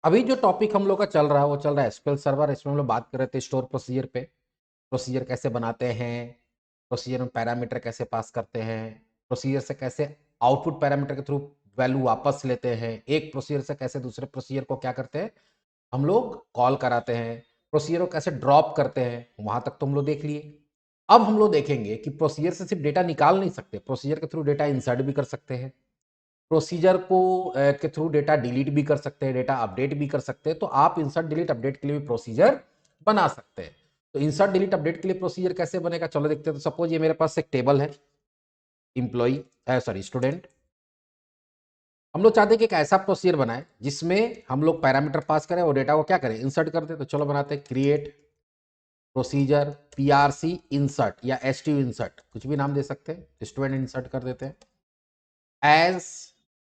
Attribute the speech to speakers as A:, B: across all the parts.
A: अभी जो टॉपिक हम लोग का चल रहा है वो चल रहा है एसक्यूएल सर्वर। इसमें हम लोग बात कर रहे थे स्टोर प्रोसीजर पे। प्रोसीजर कैसे बनाते हैं, प्रोसीजर में पैरामीटर कैसे पास करते हैं, प्रोसीजर से कैसे आउटपुट पैरामीटर के थ्रू वैल्यू वापस लेते हैं, एक प्रोसीजर से कैसे दूसरे प्रोसीजर को क्या करते हैं हम लोग कॉल कराते हैं, प्रोसीजर को कैसे ड्रॉप करते हैं, वहां तक तो हम लोग देख लिए। अब हम लोग देखेंगे कि प्रोसीजर से सिर्फ डेटा निकाल नहीं सकते, प्रोसीजर के थ्रू डेटा इंसर्ट भी कर सकते हैं, प्रोसीजर को के थ्रू डेटा डिलीट भी कर सकते हैं, डेटा अपडेट भी कर सकते हैं। तो आप इंसर्ट डिलीट अपडेट के लिए भी प्रोसीजर बना सकते हैं। तो इंसर्ट डिलीट अपडेट के लिए प्रोसीजर कैसे बनेगा, चलो देखते हैं। तो सपोज ये मेरे पास एक टेबल है, इंप्लॉई सॉरी स्टूडेंट। हम लोग चाहते हैं कि एक ऐसा प्रोसीजर बनाए जिसमें हम लोग पैरामीटर पास करें और डेटा को क्या करें, इंसर्ट कर दे। तो चलो बनाते हैं क्रिएट प्रोसीजर पीआरसी इंसर्ट या एस टी इंसर्ट, कुछ भी नाम दे सकते हैं। स्टूडेंट इंसर्ट कर देते हैं एज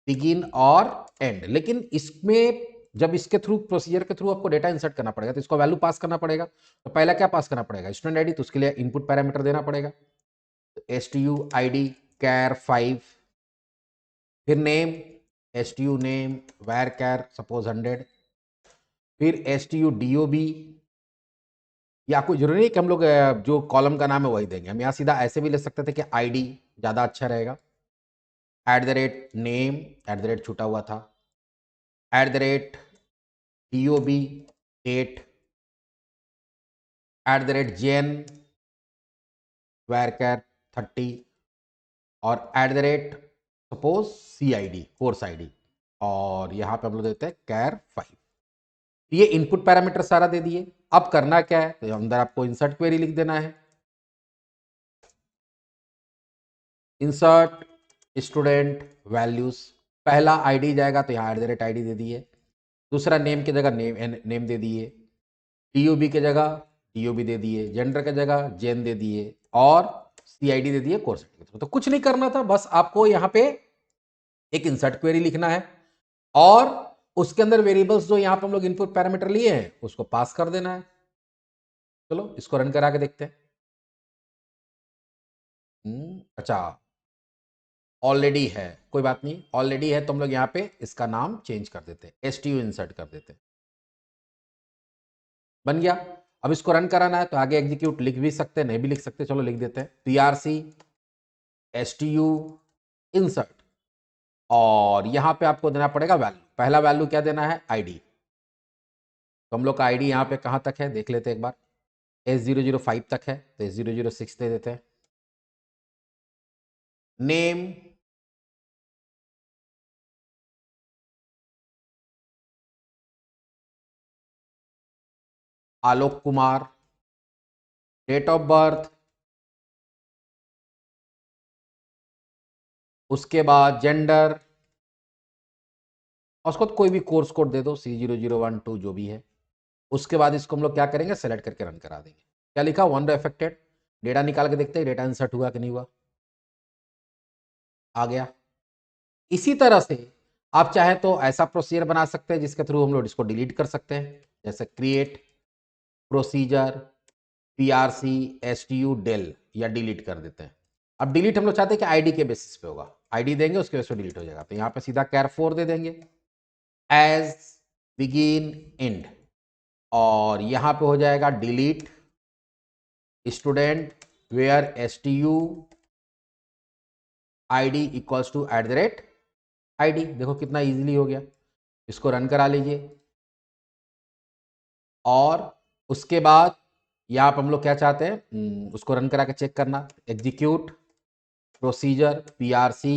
A: बिगिन और एंड। लेकिन इसमें जब इसके थ्रू प्रोसीजर के थ्रू आपको डेटा इंसर्ट करना पड़ेगा तो इसको वैल्यू पास करना पड़ेगा। तो पहला क्या पास करना पड़ेगा, स्टूडेंट आईडी। तो उसके लिए इनपुट पैरामीटर देना पड़ेगा, S T U I D char 5, फिर name S T U name varchar सपोज 100, फिर S T U D O B, या कोई जरूरी नहीं कि हम लोग जो कॉलम का नाम है वही देंगे। हम यहाँ सीधा ऐसे भी ले सकते थे कि आईडी ज़्यादा अच्छा रहेगा। At the rate name, at the rate छूटा हुआ था, at the rate D O B date, at the rate gen varchar 30, और at the rate suppose C I D course I D, और यहाँ पे हम लोग देते हैं कैर 5। ये इनपुट पैरामीटर सारा दे दिए। अब करना क्या है, तो अंदर आपको इंसर्ट क्वेरी लिख देना है। इंसर्ट स्टूडेंट वैल्यूज, पहला आईडी जाएगा तो यहाँ at the rate I D दे दिए, दूसरा नेम की जगह नेम दे दिए, टीओबी की जगह टीओबी दे दिए, जेंडर की जगह जेन दे दिए, और सीआईडी दे दिए कोर्स। तो कुछ नहीं करना था, बस आपको यहाँ पे एक इंसर्ट क्वेरी लिखना है और उसके अंदर वेरिएबल्स जो यहाँ पे हम लोग इनपुट पैरामीटर लिए हैं उसको पास कर देना है। चलो इसको रन करा के देखते हैं। अच्छा, ऑलरेडी है, कोई बात नहीं, ऑलरेडी है तो हम लोग यहाँ पे इसका नाम चेंज कर देते हैं, एस टी यू इंसर्ट कर देते हैं। बन गया। अब इसको रन कराना है तो आगे एग्जीक्यूट लिख भी सकते हैं, नहीं भी लिख सकते, चलो लिख देते हैं PRC S T you insert, और यहां पे आपको देना पड़ेगा वैल्यू। पहला वैल्यू क्या देना है, आईडी। तो हम लोग का आईडी यहाँ पे कहां तक है देख लेते हैं एक बार, S005 तक है, तो S006 दे देते हैं। Name Alok Kumar, date of birth, उसके बाद जेंडर, और उसको कोई भी कोर्स कोड दे दो, C001 2 जो भी है। उसके बाद इसको हम लोग क्या करेंगे, सेलेक्ट करके रन करा देंगे। क्या लिखा, वन अफेक्टेड। डेटा निकाल के देखते हैं डेटा इंसर्ट हुआ कि नहीं हुआ, आ गया। इसी तरह से आप चाहे तो ऐसा प्रोसीजर बना सकते हैं जिसके थ्रू हम लोग इसको डिलीट कर सकते हैं, जैसे create procedure PRC S T U del, या डिलीट कर देते हैं। अब डिलीट हम लोग चाहते हैं कि आईडी के बेसिस पे होगा, आईडी देंगे उसके बेसिस पे डिलीट हो जाएगा। तो यहाँ पे सीधा कैर 4 दे देंगे एज बिगिन एंड, और यहाँ पे हो जाएगा delete student where S T U I D equals to at the rate I D. देखो कितना इजीली हो गया। इसको रन करा लीजिए, और उसके बाद यहाँ पर हम लोग क्या चाहते हैं, उसको रन करा के चेक करना। Execute procedure PRC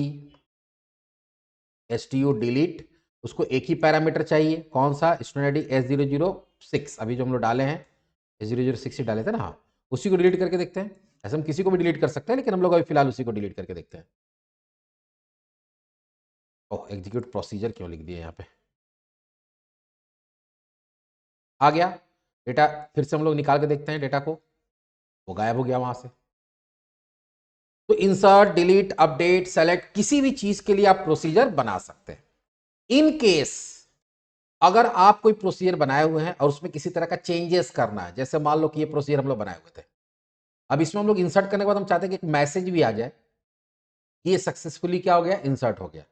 A: S T you delete, उसको एक ही पैरामीटर चाहिए, कौन सा, स्टूडेंट आईडी S006, अभी जो हम लोग डाले हैं S006 ही डाले थे ना, हाँ, उसी को डिलीट करके देखते हैं। ऐसे हम किसी को भी डिलीट कर सकते हैं, लेकिन हम लोग अभी फिलहाल उसी को डिलीट करके देखते हैं। ओह, एग्जीक्यूट प्रोसीजर क्यों लिख दिया यहाँ पे, आ गया डेटा। फिर से हम लोग निकाल के देखते हैं डेटा को, वो गायब हो गया वहां से। तो इंसर्ट डिलीट अपडेट सेलेक्ट किसी भी चीज के लिए आप प्रोसीजर बना सकते हैं। इन केस अगर आप कोई प्रोसीजर बनाए हुए हैं और उसमें किसी तरह का चेंजेस करना है, जैसे मान लो कि ये प्रोसीजर हम लोग बनाए हुए थे, अब इसमें हम लोग इंसर्ट करने के बाद हम चाहते हैं कि एक मैसेज भी आ जाए कि ये सक्सेसफुली क्या हो गया, इंसर्ट हो गया।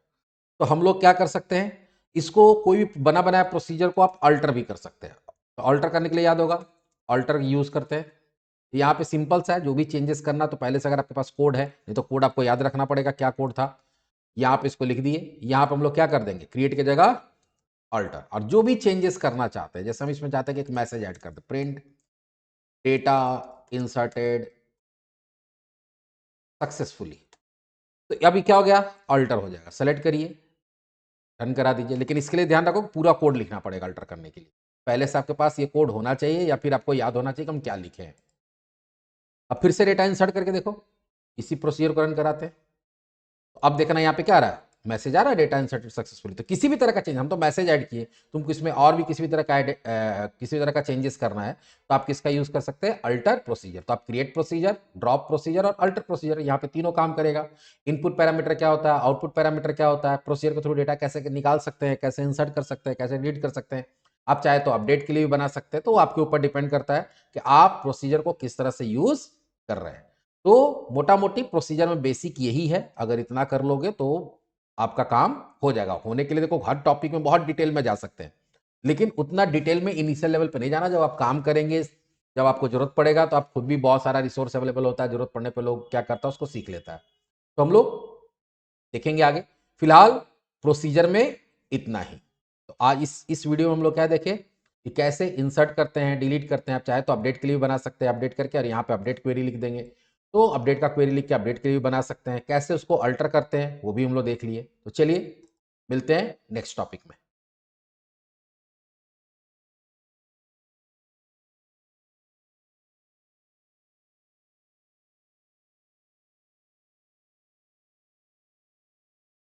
A: तो हम लोग क्या कर सकते हैं, इसको कोई भी बना बनाया प्रोसीजर को आप अल्टर भी कर सकते हैं। तो अल्टर करने के लिए याद होगा, अल्टर यूज करते हैं। यहाँ पे सिंपल सा है, जो भी चेंजेस करना तो पहले से अगर आपके पास कोड है, नहीं तो कोड आपको याद रखना पड़ेगा क्या कोड था। यहाँ पे इसको लिख दिए, यहाँ पे हम लोग क्या कर देंगे, क्रिएट की जगह अल्टर, और जो भी चेंजेस करना चाहते हैं, जैसे हम इसमें चाहते हैं कि एक मैसेज ऐड कर दे, प्रिंट डेटा इंसर्टेड सक्सेसफुली, तो अभी क्या हो गया, अल्टर हो जाएगा। सेलेक्ट करिए, रन करा दीजिए। लेकिन इसके लिए ध्यान रखो पूरा कोड लिखना पड़ेगा अल्टर करने के लिए। पहले से आपके पास ये कोड होना चाहिए या फिर आपको याद होना चाहिए कि हम क्या लिखे हैं। अब फिर से डेटा इंसर्ट करके देखो, इसी प्रोसीजर को रन कराते हैं। तो अब देखना यहाँ पे क्या आ रहा है, मैसेज आ रहा है डेटा इंसर्टेड सक्सेसफुली। तो किसी भी तरह का चेंज, हम तो मैसेज ऐड किए, तुमको इसमें और भी किसी भी तरह का किसी भी तरह का चेंजेस करना है तो आप किसका यूज कर सकते हैं, अल्टर प्रोसीजर। तो आप क्रिएट प्रोसीजर, ड्रॉप प्रोसीजर और अल्टर प्रोसीजर, यहाँ पे तीनों काम करेगा। इनपुट पैरामीटर क्या होता है, आउटपुट पैरामीटर क्या होता है, प्रोसीजर के थ्रू डेटा कैसे निकाल सकते हैं, कैसे इंसर्ट कर सकते हैं, कैसे रीड कर सकते हैं। आप चाहे तो अपडेट के लिए भी बना सकते हैं, तो आपके ऊपर डिपेंड करता है कि आप प्रोसीजर को किस तरह से यूज कर रहे हैं। तो मोटा मोटी प्रोसीजर में बेसिक यही है, अगर इतना कर लोगे तो आपका काम हो जाएगा। होने के लिए देखो हर टॉपिक में बहुत डिटेल में जा सकते हैं, लेकिन उतना डिटेल में इनिशियल लेवल पे नहीं जाना। जब आप काम करेंगे, जब आपको जरूरत पड़ेगा, तो आप खुद भी, बहुत सारा रिसोर्स अवेलेबल होता है, जरूरत पड़ने पे लोग क्या करता है उसको सीख लेता है। तो हम लोग देखेंगे आगे, फिलहाल प्रोसीजर में इतना ही। तो आज इस वीडियो में हम लोग क्या देखें कि कैसे इंसर्ट करते हैं, डिलीट करते हैं। आप चाहे तो अपडेट के लिए भी बना सकते हैं, अपडेट करके और यहाँ पे अपडेट क्वेरी लिख देंगे, तो अपडेट का क्वेरी लिख के अपडेट के लिए भी बना सकते हैं। कैसे उसको अल्टर करते हैं वो भी हम लोग देख लिए। तो चलिए मिलते हैं नेक्स्ट टॉपिक में।